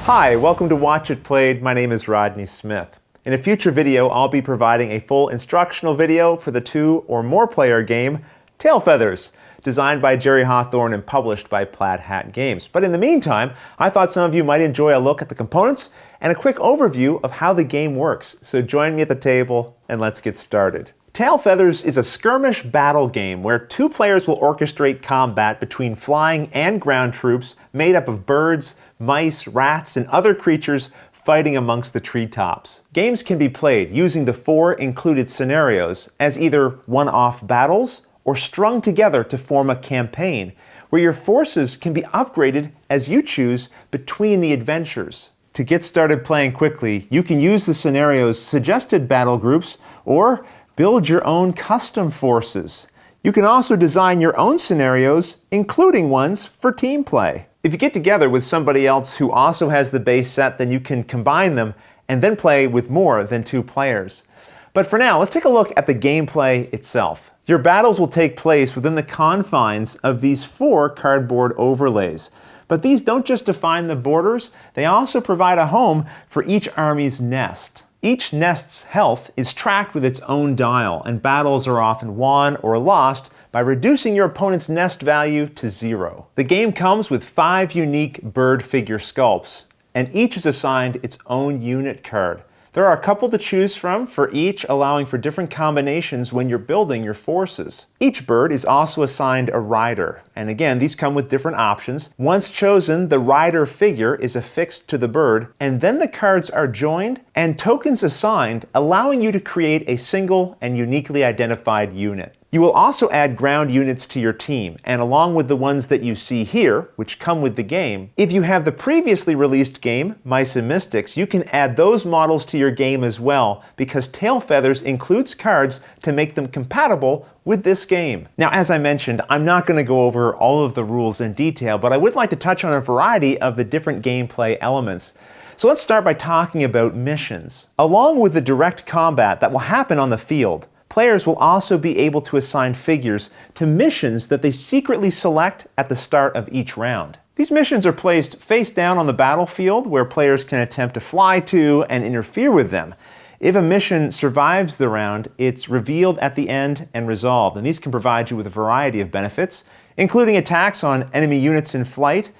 Hi, welcome to Watch It Played. My name is Rodney Smith. In a future video, I'll be providing a full instructional video for the 2 or more player game, Tail Feathers, designed by Jerry Hawthorne and published by Plaid Hat Games. But in the meantime, I thought some of you might enjoy a look at the components and a quick overview of how the game works. So join me at the table and let's get started. Tail Feathers is a skirmish battle game where 2 players will orchestrate combat between flying and ground troops made up of birds, mice, rats, and other creatures fighting amongst the treetops. Games can be played using the 4 included scenarios as either one-off battles or strung together to form a campaign, where your forces can be upgraded as you choose between the adventures. To get started playing quickly, you can use the scenario's suggested battle groups or build your own custom forces. You can also design your own scenarios, including ones for team play. If you get together with somebody else who also has the base set, then you can combine them and then play with more than 2 players. But for now, let's take a look at the gameplay itself. Your battles will take place within the confines of these 4 cardboard overlays. But these don't just define the borders, they also provide a home for each army's nest. Each nest's health is tracked with its own dial, and battles are often won or lost by reducing your opponent's nest value to 0. The game comes with 5 unique bird figure sculpts, and each is assigned its own unit card. There are a couple to choose from for each, allowing for different combinations when you're building your forces. Each bird is also assigned a rider, and again, these come with different options. Once chosen, the rider figure is affixed to the bird, and then the cards are joined and tokens assigned, allowing you to create a single and uniquely identified unit. You will also add ground units to your team, and along with the ones that you see here, which come with the game, if you have the previously released game, Mice and Mystics, you can add those models to your game as well, because Tail Feathers includes cards to make them compatible with this game. Now, as I mentioned, I'm not going to go over all of the rules in detail, but I would like to touch on a variety of the different gameplay elements. So let's start by talking about missions. Along with the direct combat that will happen on the field, players will also be able to assign figures to missions that they secretly select at the start of each round. These missions are placed face down on the battlefield, where players can attempt to fly to and interfere with them. If a mission survives the round, it's revealed at the end and resolved, and these can provide you with a variety of benefits, including attacks on enemy units in flight,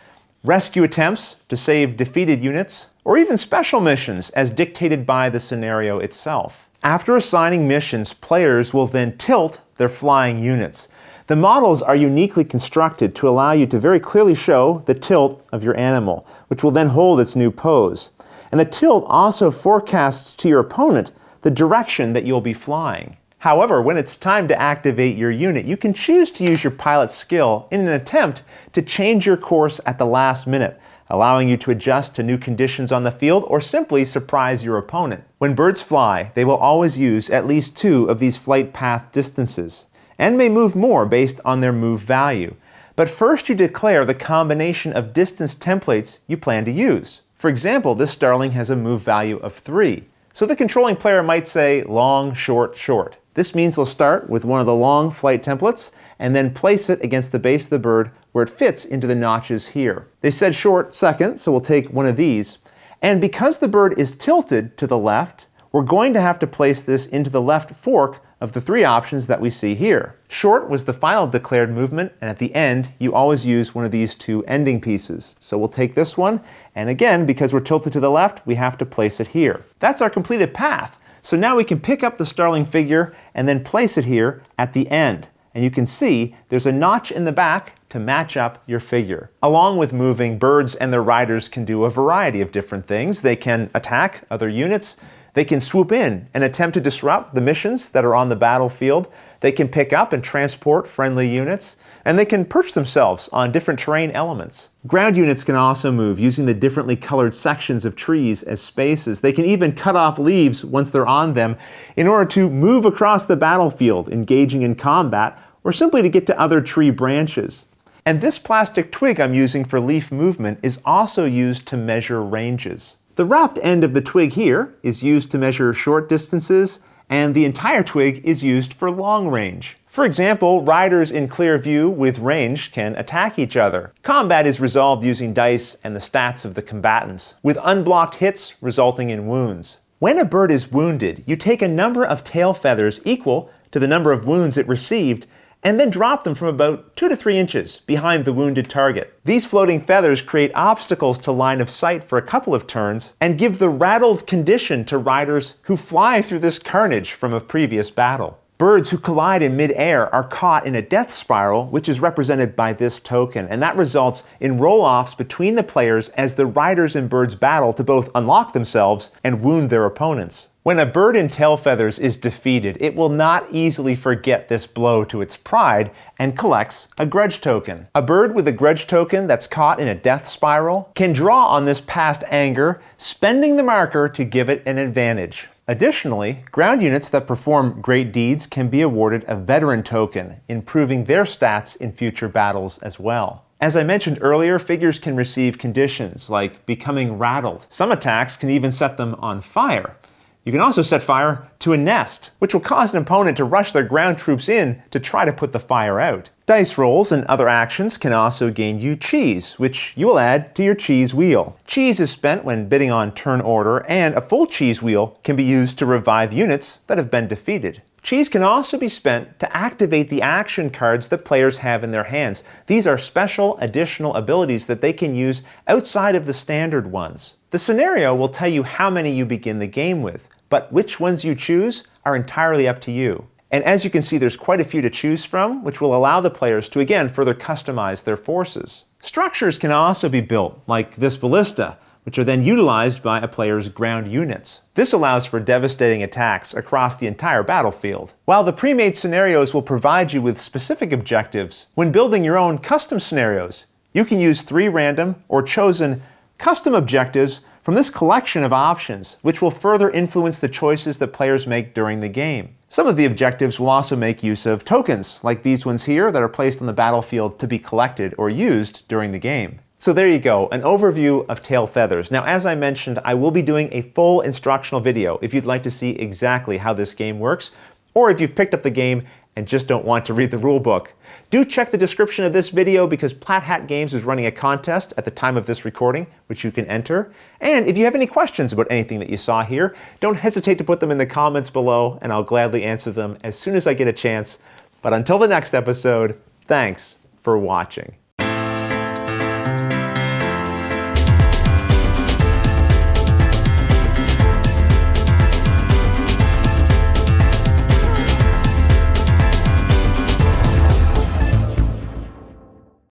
rescue attempts to save defeated units, or even special missions as dictated by the scenario itself. After assigning missions, players will then tilt their flying units. The models are uniquely constructed to allow you to very clearly show the tilt of your animal, which will then hold its new pose. And the tilt also forecasts to your opponent the direction that you'll be flying. However, when it's time to activate your unit, you can choose to use your pilot's skill in an attempt to change your course at the last minute, allowing you to adjust to new conditions on the field or simply surprise your opponent. When birds fly, they will always use at least 2 of these flight path distances, and may move more based on their move value. But first you declare the combination of distance templates you plan to use. For example, this starling has a move value of 3. So the controlling player might say long, short, short. This means they'll start with one of the long flight templates and then place it against the base of the bird where it fits into the notches here. They said short second, so we'll take one of these. And because the bird is tilted to the left, we're going to have to place this into the left fork of the 3 options that we see here. Short was the final declared movement, and at the end, you always use one of these 2 ending pieces. So we'll take this one, and again, because we're tilted to the left, we have to place it here. That's our completed path. So now we can pick up the starling figure and then place it here at the end. And you can see there's a notch in the back to match up your figure. Along with moving, birds and their riders can do a variety of different things. They can attack other units. They can swoop in and attempt to disrupt the missions that are on the battlefield. They can pick up and transport friendly units. And they can perch themselves on different terrain elements. Ground units can also move using the differently colored sections of trees as spaces. They can even cut off leaves once they're on them in order to move across the battlefield, engaging in combat, or simply to get to other tree branches. And this plastic twig I'm using for leaf movement is also used to measure ranges. The wrapped end of the twig here is used to measure short distances, and the entire twig is used for long range. For example, riders in clear view with range can attack each other. Combat is resolved using dice and the stats of the combatants, with unblocked hits resulting in wounds. When a bird is wounded, you take a number of tail feathers equal to the number of wounds it received, and then drop them from about 2 to 3 inches behind the wounded target. These floating feathers create obstacles to line of sight for a couple of turns, and give the rattled condition to riders who fly through this carnage from a previous battle. Birds who collide in mid-air are caught in a death spiral, which is represented by this token, and that results in roll-offs between the players as the riders and birds battle to both unlock themselves and wound their opponents. When a bird in tail feathers is defeated, it will not easily forget this blow to its pride and collects a grudge token. A bird with a grudge token that's caught in a death spiral can draw on this past anger, spending the marker to give it an advantage. Additionally, ground units that perform great deeds can be awarded a veteran token, improving their stats in future battles as well. As I mentioned earlier, figures can receive conditions like becoming rattled. Some attacks can even set them on fire. You can also set fire to a nest, which will cause an opponent to rush their ground troops in to try to put the fire out. Dice rolls and other actions can also gain you cheese, which you will add to your cheese wheel. Cheese is spent when bidding on turn order, and a full cheese wheel can be used to revive units that have been defeated. Cheese can also be spent to activate the action cards that players have in their hands. These are special additional abilities that they can use outside of the standard ones. The scenario will tell you how many you begin the game with, but which ones you choose are entirely up to you. And as you can see, there's quite a few to choose from, which will allow the players to again further customize their forces. Structures can also be built, like this ballista, which are then utilized by a player's ground units. This allows for devastating attacks across the entire battlefield. While the pre-made scenarios will provide you with specific objectives, when building your own custom scenarios, you can use 3 random or chosen custom objectives from this collection of options, which will further influence the choices that players make during the game. Some of the objectives will also make use of tokens, like these ones here that are placed on the battlefield to be collected or used during the game. So there you go, an overview of tail feathers. Now, as I mentioned, I will be doing a full instructional video if you'd like to see exactly how this game works, or if you've picked up the game and just don't want to read the rule book. Do check the description of this video because Plaid Hat Games is running a contest at the time of this recording, which you can enter. And if you have any questions about anything that you saw here, don't hesitate to put them in the comments below, and I'll gladly answer them as soon as I get a chance. But until the next episode, thanks for watching.